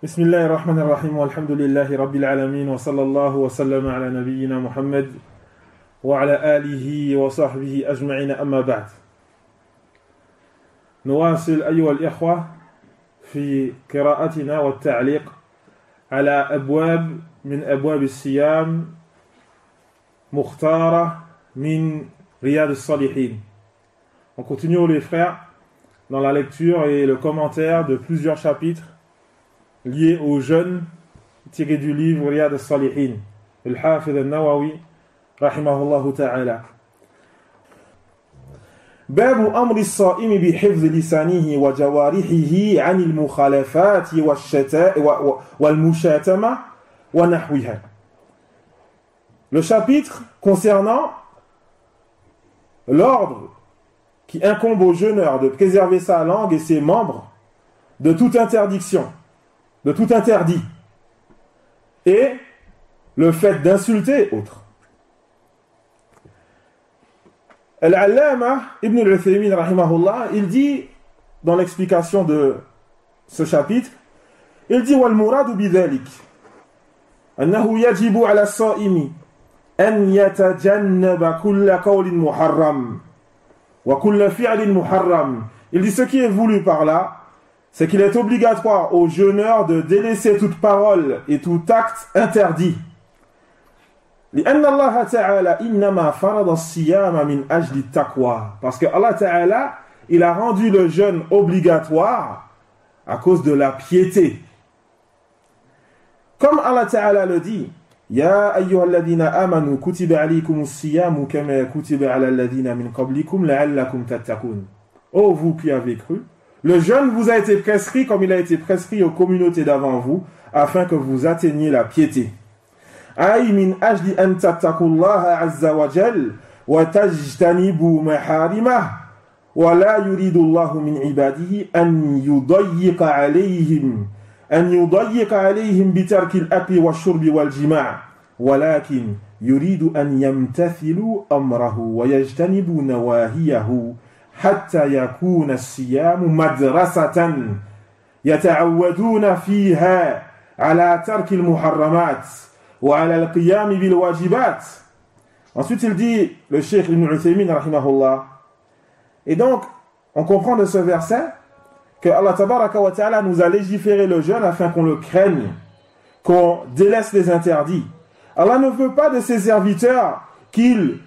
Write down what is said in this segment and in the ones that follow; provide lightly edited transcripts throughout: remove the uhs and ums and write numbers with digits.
بسم الله الرحمن الرحيم والحمد لله رب العالمين وصلى الله وسلم على نبينا محمد وعلى آله وصحبه أجمعين أما بعد نواصل أيها الإخوة في قراءتنا والتعليق على أبواب من أبواب الصيام مختارة من رياض الصالحين. On continue les frères dans la lecture et le commentaire de plusieurs chapitres liés au jeûne tiré du livre Riyad al-Salihin, al-Hafidh al-Nawawi, rahimahullah ta'ala. باب أمر الصائم بحفظ لسانه وجوارحه عن المخالفات والمشاتمة ونحوها. Le chapitre concernant l'ordre qui incombe au jeûneur de préserver sa langue et ses membres de toute interdiction, de tout interdit, et le fait d'insulter autres. Al-Allama Ibn al-Uthaymin rahimahullah, il dit dans l'explication de ce chapitre, il dit وَالْمُرَادُ بِذَلِكَ أَنَّهُ يَجِبُ عَلَى الصَّائِمِ أَنْ يَتَجَنَّبَ كُلَّ قَوْلٍ مُحَرَّمٍ وَكُلَّ فِعْلٍ مُحَرَّمٍ. Il dit ce qui est voulu par là, c'est qu'il est obligatoire au jeûneur de délaisser toute parole et tout acte interdit. لأن الله تعالى إنما فرض الصيام من أجل التقوى. Parce que Allah Ta'ala, il a rendu le jeûne obligatoire à cause de la piété. Comme Allah Ta'ala le dit, يا أيها الذين آمنوا كتب عليكم الصيام كما كتب على الذين من قبلكم لعلكم تتقون. Ô vous qui avez cru, le jeûne vous a été prescrit comme il a été prescrit aux communautés d'avant vous, afin que vous atteigniez la piété. أي من أجل أن تتقوا الله عز وجل وتجتنبوا محارمه ولا يريد الله من عباده أن يضيق عليهم بترك الأكل والشرب والجماع ولكن يريد أن يمتثلوا أمره ويجتنبوا نواهيه حتى يكون الصيام مدرسة يتعودون فيها على ترك المحرمات وعلى القيام بالواجبات. Ensuite il dit, le Cheikh Ibn Uthaymin rahimahullah, et donc on comprend de ce verset que Allah tabaraka wa ta'ala nous a légiféré le jeûne afin qu'on le craigne, qu'on délaisse les interdits. Allah ne veut pas de ses serviteurs le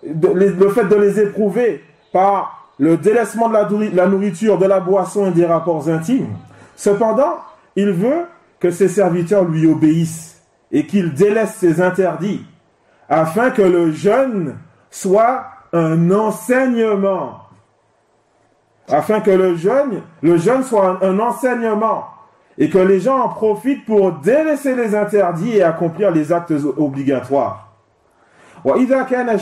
fait de les éprouver par le délaissement de la nourriture, de la boisson et des rapports intimes. Cependant, il veut que ses serviteurs lui obéissent et qu'il délaisse ses interdits afin que le jeûne soit un enseignement. Afin que le jeûne soit un enseignement et que les gens en profitent pour délaisser les interdits et accomplir les actes obligatoires. وإذا كان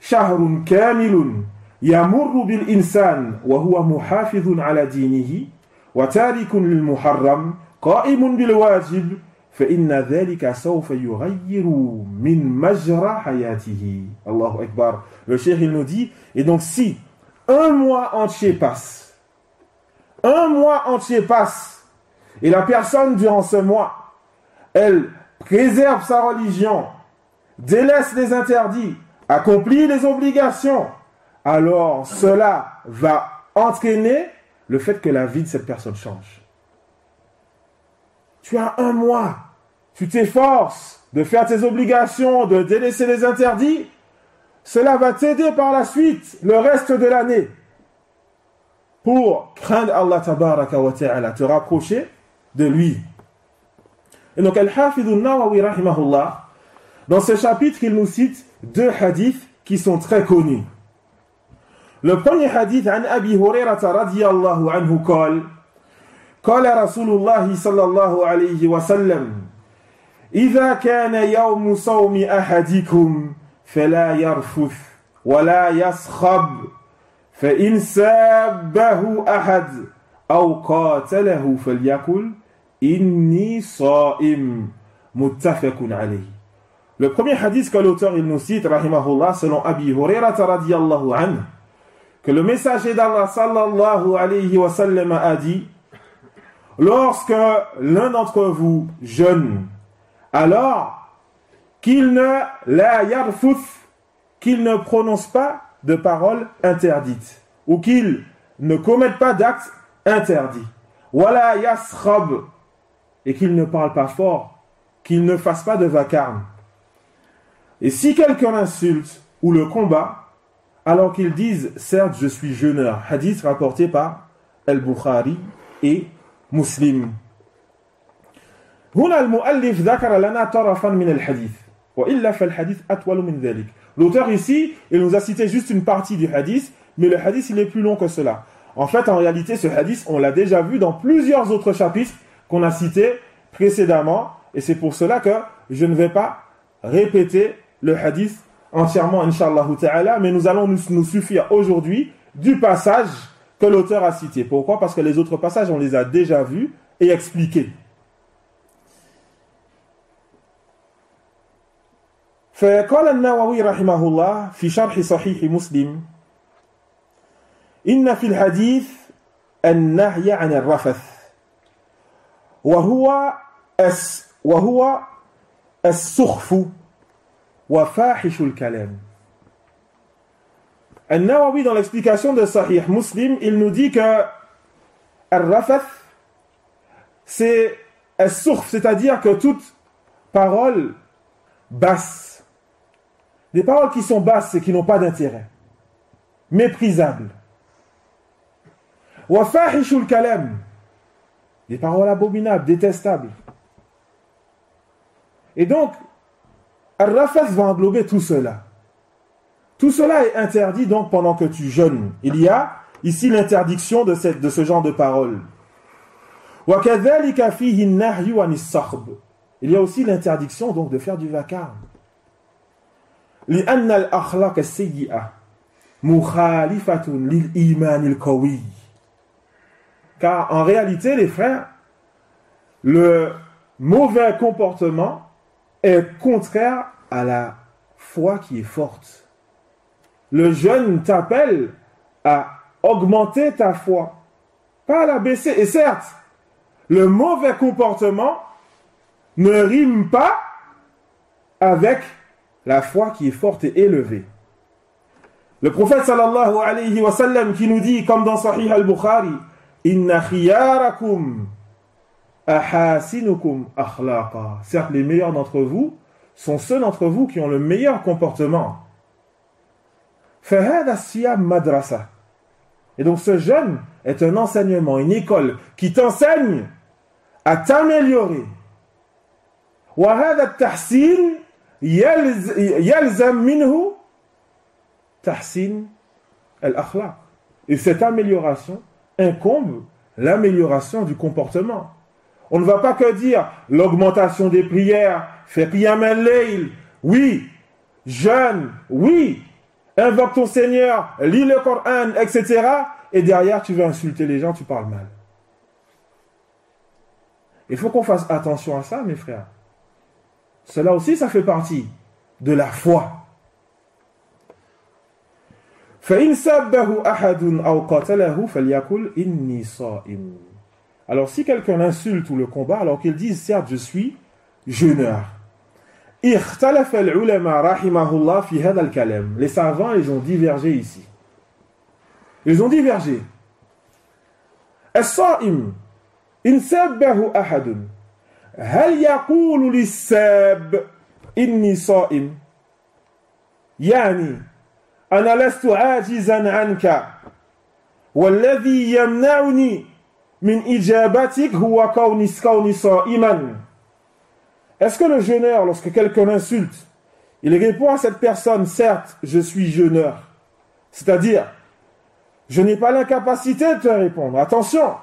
شهر كامل يمر بالإنسان وهو محافظ على دينه وتارك للمحرم قائم بالواجب فإن ذلك سوف يغير من مجرى حياته. Allahu Akbar. Le cheikh il nous dit, et donc si un mois entier passe, et la personne durant ce mois, elle préserve sa religion, délaisse les interdits, accomplit les obligations, alors cela va entraîner le fait que la vie de cette personne change. Tu as un mois, tu t'efforces de faire tes obligations, de délaisser les interdits, cela va t'aider par la suite, le reste de l'année, pour craindre Allah tabaraka wa ta'ala, te rapprocher de lui. Et donc Al-Hafidh al-Nawawi rahimahullah, dans ce chapitre, il nous cite deux hadiths qui sont très connus. Le premier hadith, عن أبي هريرة رضي الله عنه قال قال رسول الله صلى الله عليه وسلم إذا كان يوم صوم أحدكم فلا يرفث ولا يصخب فإن سابه أحد أو قاتله فليقل إني صائم متفق عليه. Le premier hadith que l'auteur il nous cite, rahimahullah, selon Abi Hurairah radiyallahu anhu, que le messager d'Allah sallallahu alayhi wa sallam a dit lorsque l'un d'entre vous jeûne, alors qu'il ne la yarfuth, qu'il ne prononce pas de paroles interdites, ou qu'il ne commette pas d'actes interdits. Wala yaskhab, et qu'il ne parle pas fort, qu'il ne fasse pas de vacarme. Et si quelqu'un l'insulte ou le combat, alors qu'ils disent, certes, je suis jeûneur. Hadith rapporté par Al-Bukhari et Muslim. هنا المؤلف ذكر لنا طرفا من الحديث وإلا فالحديث أطول من ذلك. L'auteur ici, il nous a cité juste une partie du hadith, mais le hadith il est plus long que cela. En fait, en réalité, ce hadith, on l'a déjà vu dans plusieurs autres chapitres qu'on a cités précédemment, et c'est pour cela que je ne vais pas répéter le hadith entièrement, Inch'Allah ta'ala, mais nous allons nous suffire aujourd'hui du passage que l'auteur a cité. Pourquoi? Parce que les autres passages, on les a déjà vus et expliqués. فقال النووي رحمه الله في شرح صحيح مسلم إن في الحديث النهي عن الرفث وهو السخف وفاحش الكلام. An-Nawawi, dans l'explication de Sahih Muslim, il nous dit que Ar-Rafath, c'est As-Sukhf, c'est-à-dire que toute parole basse, des paroles qui sont basses et qui n'ont pas d'intérêt, méprisables. Wa fahishul kalam, des paroles abominables, détestables. Et donc, Ar-Rafath va englober tout cela. Tout cela est interdit donc pendant que tu jeûnes. Il y a ici l'interdiction de ce genre de paroles. وَكَذَلِكَ فِيهِ النَّهْيُ عَنِ الصَّخْبِ. Il y a aussi l'interdiction donc de faire du vacarme. لأن الأخلاق السيئة مخالفة للإيمان القوي. Car en réalité, les frères, le mauvais comportement est contraire à la foi qui est forte. Le jeûne t'appelle à augmenter ta foi, pas à la baisser. Et certes, le mauvais comportement ne rime pas avec la foi qui est forte et élevée. Le prophète sallallahu alayhi wa sallam qui nous dit, comme dans Sahih al-Bukhari, Inna khiyarakum ahasinukum akhlaqa. Certes, les meilleurs d'entre vous sont ceux d'entre vous qui ont le meilleur comportement. Fahada siyam madrasa. Et donc ce jeûne est un enseignement, une école qui t'enseigne à t'améliorer. Wa hada tahsin yalzam minhu tahsin al-akhlaq. Et cette amélioration incombe l'amélioration du comportement. On ne va pas que dire l'augmentation des prières, fais qiyam al-layl, oui, jeûne, oui, invoque ton Seigneur, lis le Coran, etc. Et derrière, tu veux insulter les gens, tu parles mal. Il faut qu'on fasse attention à ça, mes frères. Cela aussi, ça fait partie de la foi. فَإِنْ سَبَّهُ أَحَدٌ أَوْ قَتَلَهُ فَلْيَقُلْ إِنِّي صَائِمٌ. Alors, si quelqu'un l'insulte ou le combat, alors qu'il dise, certes, je suis jeûneur. اختلف العلماء رحمه الله في هذا الكلام. Les savants, ils ont divergé ici. Ils ont divergé. الصائم إن سبه أحد هل يقول للساب إني صائم؟ يعني أنا لست عاجزا عنك والذي يمنعني من إجابتك هو كوني صائما. Est-ce que le jeûneur, lorsque quelqu'un l'insulte, il répond à cette personne, certes, je suis jeûneur. C'est-à-dire, je n'ai pas l'incapacité de te répondre. Attention,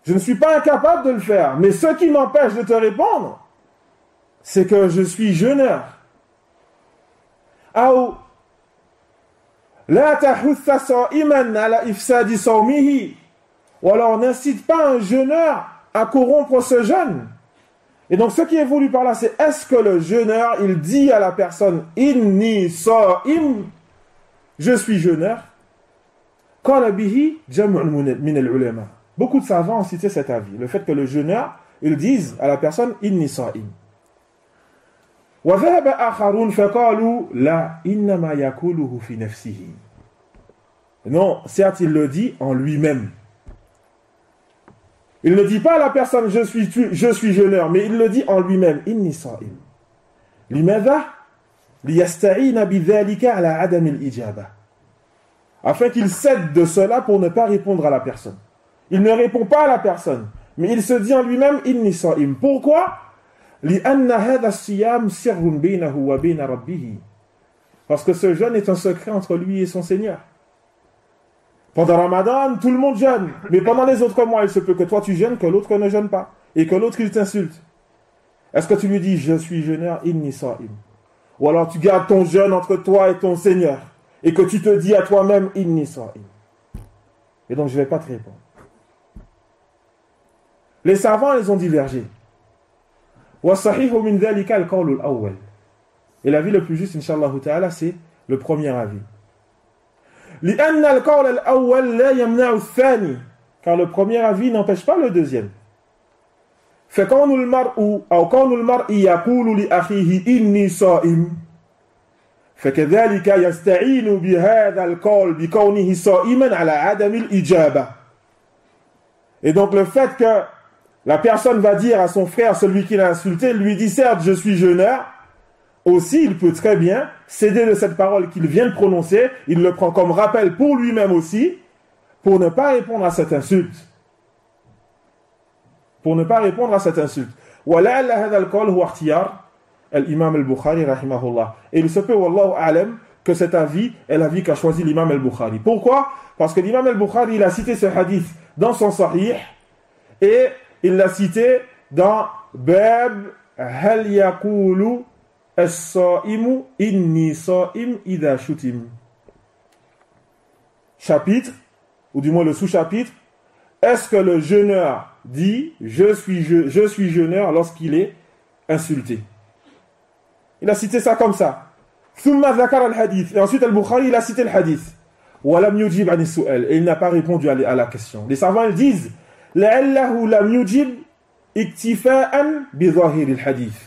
je ne suis pas incapable de le faire. Mais ce qui m'empêche de te répondre, c'est que je suis jeûneur. Ou alors, n'incite pas un jeûneur à corrompre ce jeûne. Et donc, ce qui est voulu par là, c'est est-ce que le jeûneur, il dit à la personne Inni sa'im, je suis jeûneur. Qala bihi jam'un min al-ulama. Beaucoup de savants ont cité cet avis, le fait que le jeûneur, ils disent à la personne « Inni sa'im ». وَذَهَبَ آخَرُونَ فَقَالُوا لَا إِنَّمَا يَقُولُهُ فِي نَفْسِهِ. Non, certes, il le dit en lui-même. Il ne dit pas à la personne je suis jeûneur, mais il le dit en lui-même. Inni sa'im. Limadha liyasta'ina bidhalika ala adam al-ijaba. Afin qu'il cède de cela pour ne pas répondre à la personne. Il ne répond pas à la personne, mais il se dit en lui-même inni sa'im. Pourquoi? Li'anna hadha as-siyam sirrun baynahu wa bayna rabbih. Parce que ce jeûne est un secret entre lui et son Seigneur. Pendant Ramadan, tout le monde jeûne. Mais pendant les autres mois, il se peut que toi tu jeûnes, que l'autre ne jeûne pas. Et que l'autre il t'insulte. Est-ce que tu lui dis, je suis jeûneur, inni sa'im? Ou alors tu gardes ton jeûne entre toi et ton Seigneur. Et que tu te dis à toi-même, inni sa'im. Et donc je ne vais pas te répondre. Les savants, ils ont divergé. Wa sahihu min dhalika al-qawl al-awwal. Et l'avis le plus juste, Inch'Allah ta'ala, c'est le premier avis. لأن القول الأول لا يمنع الثاني. Car le premier avis n'empêche pas le deuxième. فكون المرء أو كون المرء يقول لأخيه إني صائم فكذلك يستعين بهذا القول بكونه صائما على عدم الإجابة. Et donc le fait que la personne va dire à son frère, celui qui l'a insulté, lui dit certes je suis jeûneur, aussi il peut très bien céder de cette parole qu'il vient de prononcer, il le prend comme rappel pour lui-même aussi, pour ne pas répondre à cette insulte. Pour ne pas répondre à cette insulte. وَلَعَلَّ هَذَا الْقَوْلُ هُوَ اخْتِيَارٌ الْإِمَامِ الْبُخَارِي رَحِمَهُ اللَّهِ. Et il se peut, wallahu a'lam, que cet avis est l'avis qu'a choisi l'imam al-Bukhari. Pourquoi? Parce que l'imam al-Bukhari, il a cité ce hadith dans son sahih, et il l'a cité dans Bab Hal yaqulu as-sa'imu inni sa'im idha shutim. Chapitre, ou du moins le sous-chapitre, est-ce que le jeûneur dit je suis jeûneur lorsqu'il est insulté? Il a cité ça comme ça. Thumma dhakara al-hadith. Et ensuite al-Bukhari il a cité le hadith. Wa lam yujib an as-su'al. Et il n'a pas répondu à la question. Les savants ils disent la'allahu lam yujib iktifa'an bi dhahir al-hadith.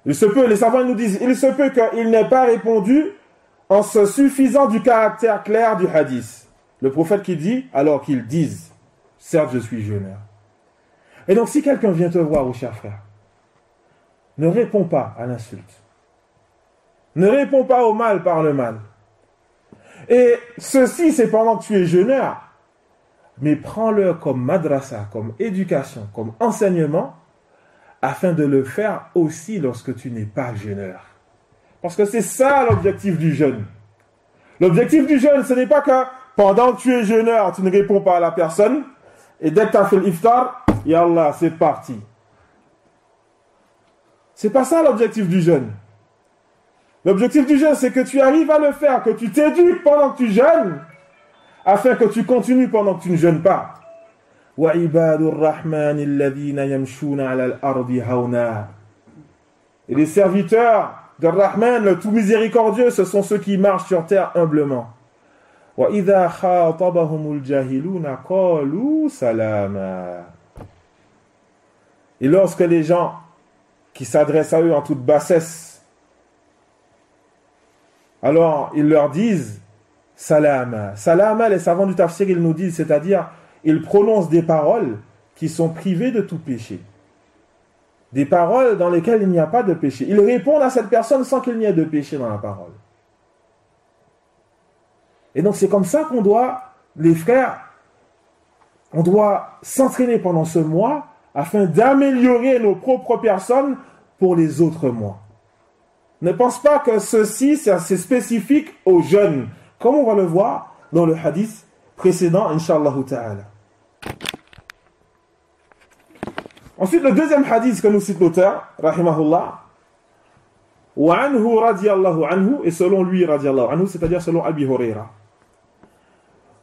Il se peut, les savants nous disent, il se peut qu'il n'ait pas répondu en se suffisant du caractère clair du hadith. Le prophète qui dit, alors qu'ils disent, certes je suis jeûneur. Et donc si quelqu'un vient te voir, cher frère, ne réponds pas à l'insulte. Ne réponds pas au mal par le mal. Et ceci c'est pendant que tu es jeûneur, mais prends-le comme madrasa, comme éducation, comme enseignement, afin de le faire aussi lorsque tu n'es pas jeûneur. Parce que c'est ça l'objectif du jeûne. L'objectif du jeûne, ce n'est pas que pendant que tu es jeûneur, tu ne réponds pas à la personne, et dès que tu as fait l'iftar, yallah, c'est parti. C'est pas ça l'objectif du jeûne. L'objectif du jeûne, c'est que tu arrives à le faire, que tu t'éduques pendant que tu jeûnes, afin que tu continues pendant que tu ne jeûnes pas. وَعِبَادُ الرَّحْمَنِ الَّذِينَ يَمْشُونَ عَلَى الْأَرْضِ هَوْنًا. Et les serviteurs de Rahman, le tout miséricordieux, ce sont ceux qui marchent sur terre humblement. وَإِذَا خَاطَبَهُمُ الْجَاهِلُونَ قَالُوا سَلَامًا. Et lorsque les gens qui s'adressent à eux en toute bassesse, alors ils leur disent salama. Salama, les savants du tafsir, ils nous disent, c'est-à-dire ils prononcent des paroles qui sont privées de tout péché. Des paroles dans lesquelles il n'y a pas de péché. Ils répondent à cette personne sans qu'il n'y ait de péché dans la parole. Et donc c'est comme ça qu'on doit, les frères, on doit s'entraîner pendant ce mois afin d'améliorer nos propres personnes pour les autres mois. Ne pense pas que ceci, c'est spécifique aux jeunes, comme on va le voir dans le hadith précédent, Inch'Allah ta'ala. Ensuite, le deuxième hadith que nous cite l'auteur, rahimahullah, wa anhu radiyallahu anhu, et selon lui radiyallahu anhu, c'est-à-dire selon Abi Huraira.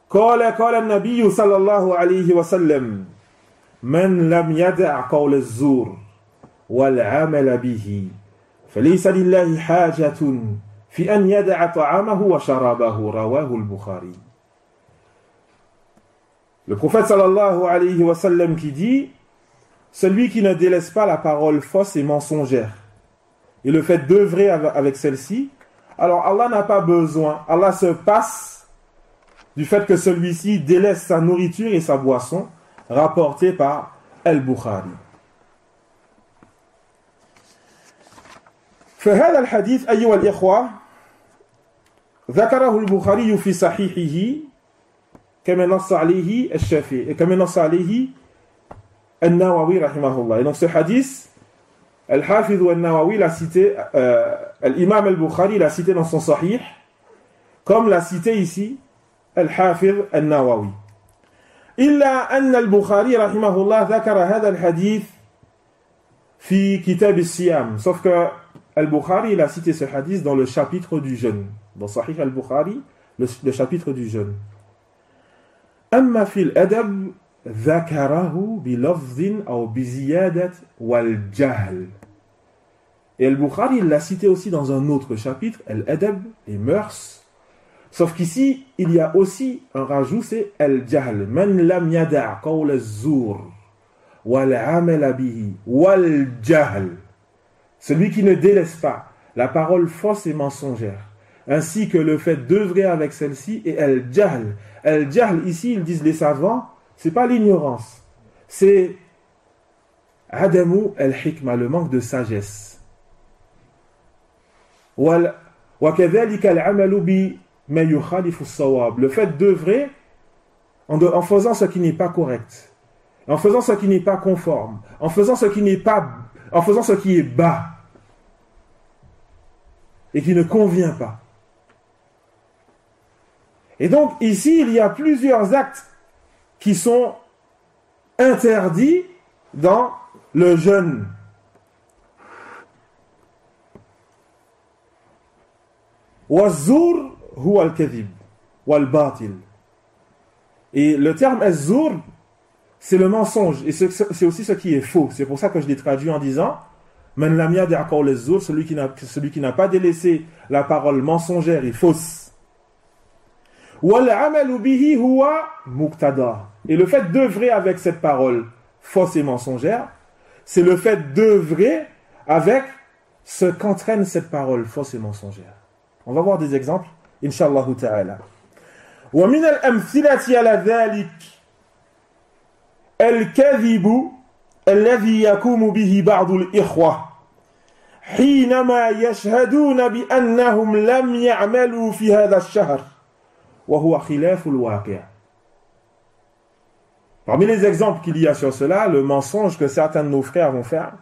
قال النبي صلى الله عليه وسلم من لم يدع قول الزور والعمل به فليس لله حاجة في أن يدع طعامه وشرابه رواه البخاري. Le prophète sallallahu alayhi wa sallam qui dit: celui qui ne délaisse pas la parole fausse et mensongère, et le fait d'œuvrer avec celle-ci, alors Allah n'a pas besoin, Allah se passe du fait que celui-ci délaisse sa nourriture et sa boisson, rapporté par Al-Bukhari. فهذا الحديث أيها الإخوة ذكره البخاري في صحيحه كما نص عليه الشافعي كما نص عليه النووي رحمه الله. Et donc ce hadith, Al-Hafiz al-Nawawi l'a cité, l'imam al-Bukhari l'a cité dans son Sahih, comme l'a cité ici Al-Hafiz al-Nawawi. إلا أن البخاري رحمه الله ذكر هذا الحديث في كتاب الصيام. Sauf que Al-Bukhari il a cité ce hadith dans le chapitre du jeûne. Dans Sahih al-Bukhari, le chapitre du jeûne. أما في الأدب ذكره بلفظ أو بزيادة والجهل. Et Al-Bukhari il l'a cité aussi dans un autre chapitre, Al-Adab, les mœurs. Sauf qu'ici, il y a aussi un rajout, c'est Al-Jahl. Man lam yada' qawl az-zur wal 'amal bihi wal jahl. Celui qui ne délaisse pas la parole fausse et mensongère, ainsi que le fait d'œuvrer avec celle-ci, et Al-Jahl. Al-Jahl, ici, ils disent les savants, c'est pas l'ignorance, c'est Adamu al-Hikma, le manque de sagesse. Wa kadhalika al-'amalu bi ma yukhalifu as-sawab, le fait d'œuvrer en faisant ce qui n'est pas correct, en faisant ce qui n'est pas conforme, en faisant ce qui est bas et qui ne convient pas. Et donc ici, il y a plusieurs actes qui sont interdits dans le jeûne. Waz-zur huwa al-kadhib wal-batil. Et le terme az-zur, c'est le mensonge, et c'est aussi ce qui est faux. C'est pour ça que je l'ai traduit en disant Man lam yada' qawl az-zur, celui qui n'a pas délaissé la parole mensongère et fausse. Wal 'amalu bihi huwa muqtada. Et le fait d'œuvrer avec cette parole fausse et mensongère, c'est le fait d'œuvrer avec ce qu'entraîne cette parole fausse et mensongère. On va voir des exemples, Inch'Allah ta'ala. Wa min al-amthilati ala dhalik al-kadhibu alladhi yakumu bihi ba'du al-ikhwa حينما يشهدون بأنهم لم يعملوا في هذا الشهر وهو خلاف الواقع. Parmi les exemples qu'il y a sur cela, le mensonge que certains de nos frères vont faire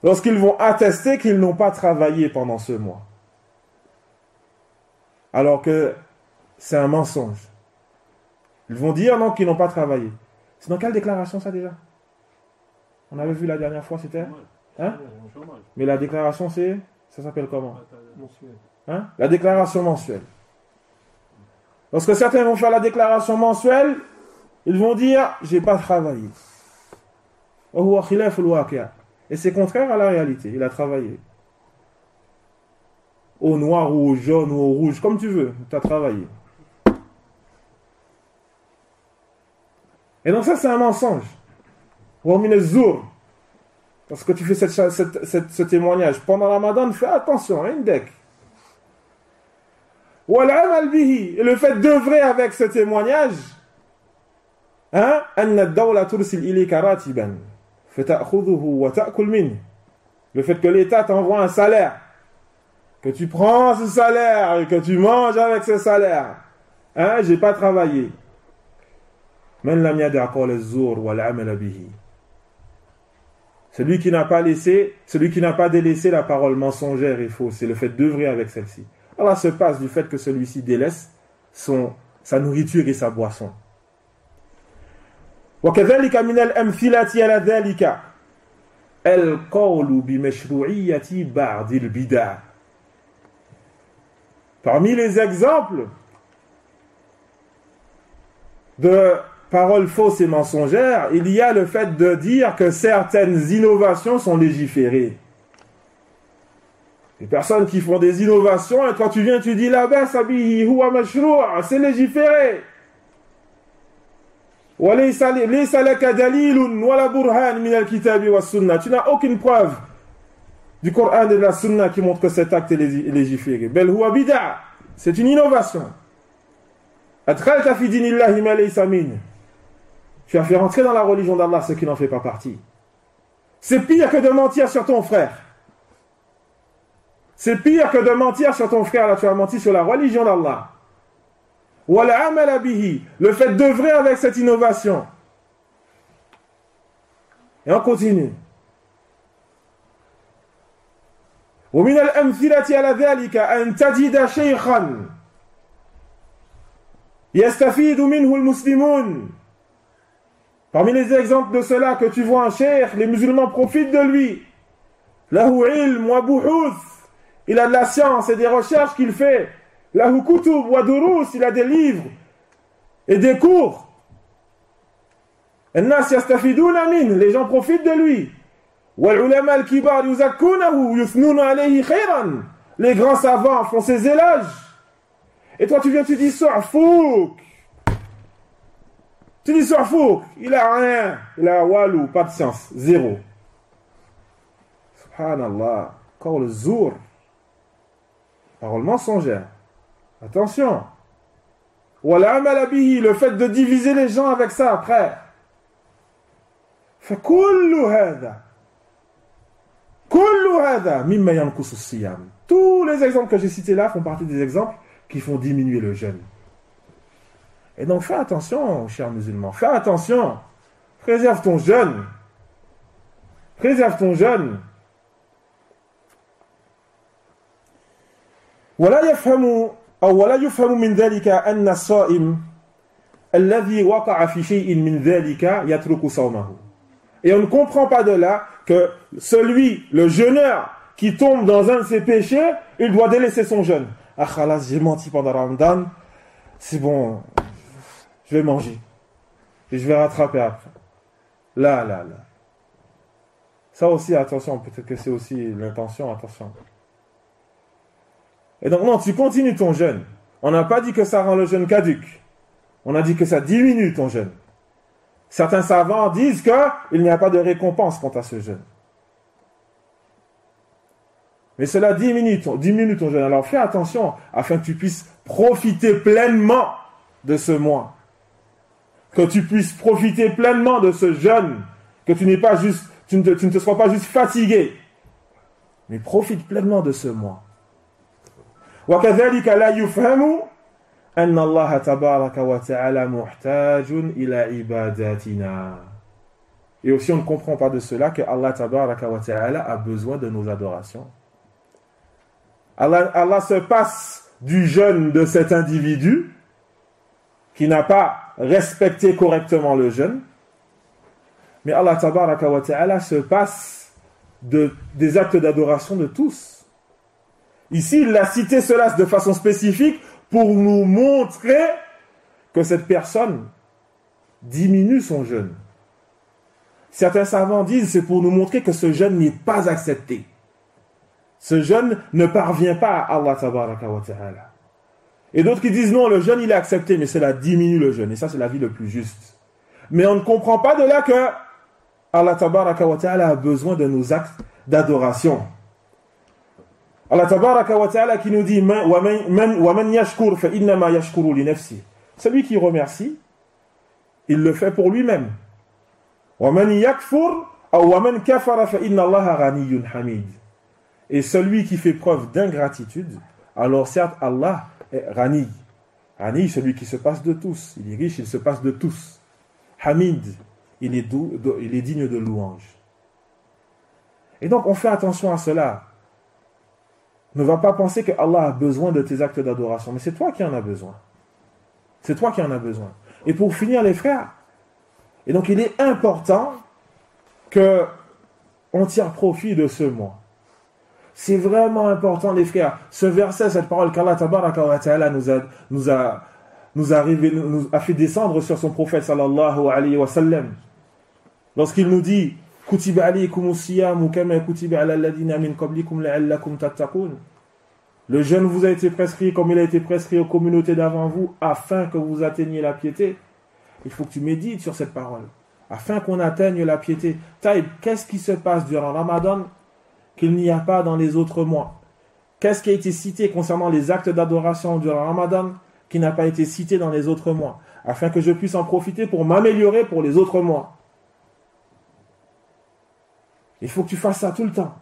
lorsqu'ils vont attester qu'ils n'ont pas travaillé pendant ce mois, alors que c'est un mensonge. Ils vont dire non, qu'ils n'ont pas travaillé. C'est dans quelle déclaration ça déjà? On avait vu la dernière fois, c'était hein? Mais la déclaration, ça s'appelle comment? Hein? La déclaration mensuelle. Lorsque certains vont faire la déclaration mensuelle, ils vont dire j'ai pas travaillé. Et c'est contraire à la réalité. Il a travaillé. Au noir ou au jaune ou au rouge, comme tu veux, tu as travaillé. Et donc ça c'est un mensonge. Parce que tu fais ce témoignage pendant Ramadan, fais attention, indek. Et le fait d'œuvrer avec ce témoignage, hein, le fait que l'État t'envoie un salaire, que tu prends ce salaire et que tu manges avec ce salaire, hein, j'ai pas travaillé. Celui qui n'a pas délaissé la parole mensongère et fausse, c'est le fait d'œuvrer avec celle-ci. Allah se passe du fait que celui-ci délaisse sa nourriture et sa boisson. وكذلك من الأمثلة على ذلك القول بمشروعية بعض البدع. Parmi les exemples de paroles fausses et mensongères, il y a le fait de dire que certaines innovations sont légiférées. Les personnes qui font des innovations, et quand tu viens, tu dis là-bas, c'est légiféré. لَيْسَ لَكَ دَلِيلٌ وَلَا بُرْهَانٌ مِنَ الْكِتَابِ وَالسُّنَّةِ. Tu n'as aucune preuve du Coran et de la Sunna qui montre que cet acte est légiféré. بَلْ هُوَ بِدْعَةٌ. C'est une innovation. أَدْخَلْتَ فِي دِينِ اللَّهِ مَا لَيْسَ مِنْهُ. Tu as fait rentrer dans la religion d'Allah ce qui n'en fait pas partie. C'est pire que de mentir sur ton frère. C'est pire que de mentir sur ton frère. Là, tu as menti sur la religion d'Allah. وَالْعَمَلَ بِهِ. Le fait d'œuvrer avec cette innovation. Et on continue. ومن الأمثلة على ذلك أن تجد شيخا يستفيد منه المسلمون. Parmi les exemples de cela que tu vois un cheikh, les musulmans profitent de lui. Lahu ilm wa buhuth. Il a de la science et des recherches qu'il fait. Lahu kutub wa durus. Il a des livres et des cours. الناس يستفيدون منه. Les gens profitent de lui. والعلماء الكبار يزكونه يثنون عليه خيرا. Les grands savants font ses éloges. Et toi tu viens, tu dis So'fouk. Tu dis So'fouk, il a rien, il a walou, pas de science, zéro. Subhanallah, encore le zour. Parole mensongère. Attention. Wal'amal bihi, le fait de diviser les gens avec ça après. فكل هذا مما ينقص الصيام. Tous les exemples que j'ai cités là font partie des exemples qui font diminuer le jeûne. Et donc fais attention, chers musulmans, fais attention. Préserve ton jeûne. Préserve ton jeûne. ولا يفهم من ذلك أن الصائم الذي وقع في شيء من ذلك يترك صومه. Et on ne comprend pas de là que celui, le jeûneur, qui tombe dans un de ses péchés, il doit délaisser son jeûne. Ah khalas, j'ai menti pendant Ramadan, c'est bon, je vais manger. Et je vais rattraper après. Là. Ça aussi, attention, peut-être que c'est aussi l'intention, attention. Et donc non, tu continues ton jeûne. On n'a pas dit que ça rend le jeûne caduc. On a dit que ça diminue ton jeûne. Certains savants disent qu'il n'y a pas de récompense quant à ce jeûne. Mais cela diminue ton jeûne. Alors fais attention afin que tu puisses profiter pleinement de ce mois. Que tu puisses profiter pleinement de ce jeûne. Que tu ne te sois pas juste fatigué. Mais profite pleinement de ce mois. وَكَذَلِكَ لَا يُفْهَمُ أَنَّ اللَّهَ تَبَارَكَ وَتَعَالَى مُحْتَاجٌ إِلَى عِبَادَاتِنَا. Et aussi on ne comprend pas de cela que Allah tabaraka wa ta'ala a besoin de nos adorations. Allah se passe du jeûne de cet individu qui n'a pas respecté correctement le jeûne, mais Allah tabaraka wa ta'ala se passe des actes d'adoration de tous. Ici, il a cité cela de façon spécifique pour nous montrer que cette personne diminue son jeûne. Certains savants disent que c'est pour nous montrer que ce jeûne n'est pas accepté. Ce jeûne ne parvient pas à Allah tabaraka wa ta'ala. Et d'autres qui disent non, le jeûne il est accepté, mais cela diminue le jeûne. Et ça c'est la vie le plus juste. Mais on ne comprend pas de là que Allah tabaraka wa ta'ala a besoin de nos actes d'adoration. Allah tabaraka wa ta'ala qui nous dit وَمَنْ يَشْكُرْ فَإِنَّمَا يَشْكُرُ لِنَفْسِهِ. Celui qui remercie, il le fait pour lui-même. وَمَنْ يَكْفُرْ أَوْ وَمَنْ كَفَرَ فَإِنَّ اللَّهَ غَنِيٌّ حَمِيدٌ. Et celui qui fait preuve d'ingratitude, alors certes Allah est Ghani. Ghani, celui qui se passe de tous. Il est riche, il se passe de tous. Hamid, il est digne de louange. Et donc on fait attention à cela. Ne va pas penser que Allah a besoin de tes actes d'adoration, mais c'est toi qui en as besoin. C'est toi qui en as besoin. Et pour finir les frères, et donc il est important que on tire profit de ce mois. C'est vraiment important les frères. Ce verset, cette parole qu'Allah tabaraka wa ta'ala nous a fait descendre sur son prophète sallallahu alayhi wa sallam. Lorsqu'il nous dit Kutiba alaykumus siyamu kama kutiba ala alladhina min qablikum la'allakum tattaqun. Le jeûne vous a été prescrit comme il a été prescrit aux communautés d'avant vous afin que vous atteigniez la piété. il faut que tu médites sur cette parole, afin qu'on atteigne la piété. Taïb, qu'est-ce qui se passe durant Ramadan qu'il n'y a pas dans les autres mois? Qu'est-ce qui a été cité concernant les actes d'adoration durant Ramadan qui n'a pas été cité dans les autres mois, afin que je puisse en profiter pour m'améliorer pour les autres mois? Il faut que tu fasses ça tout le temps.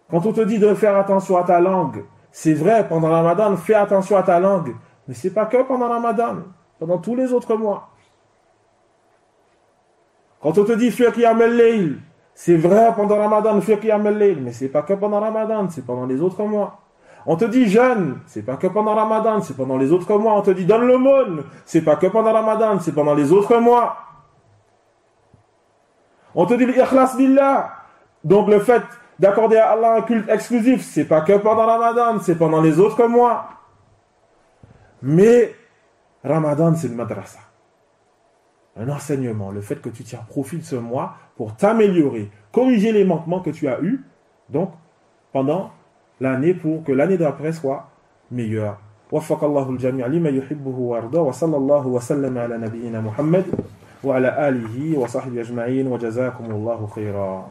Quand on te dit de faire attention à ta langue, c'est vrai, pendant Ramadan, fais attention à ta langue. Mais c'est pas que pendant Ramadan, pendant tous les autres mois. Quand on te dit fais qiyam al-layl, c'est vrai pendant Ramadan, fais qiyam al-layl, mais c'est pas que pendant Ramadan, c'est pendant les autres mois. On te dit jeûne, c'est pas que pendant Ramadan, c'est pendant les autres mois. On te dit donne l'aumône, c'est pas que pendant Ramadan, c'est pendant les autres mois. On te dit l'ikhlas billah, donc le fait d'accorder à Allah un culte exclusif, c'est pas que pendant Ramadan, c'est pendant les autres mois. Mais Ramadan, c'est le madrasa. Un enseignement, le fait que tu tires profit de ce mois pour t'améliorer, corriger les manquements que tu as eus, donc pendant l'année, pour que l'année d'après soit meilleure. وفق الله الجميع لما يحبه ويرضاه وصلى الله وسلم على نبينا محمد وعلى آله وصحبه أجمعين وجزاكم الله خيرا.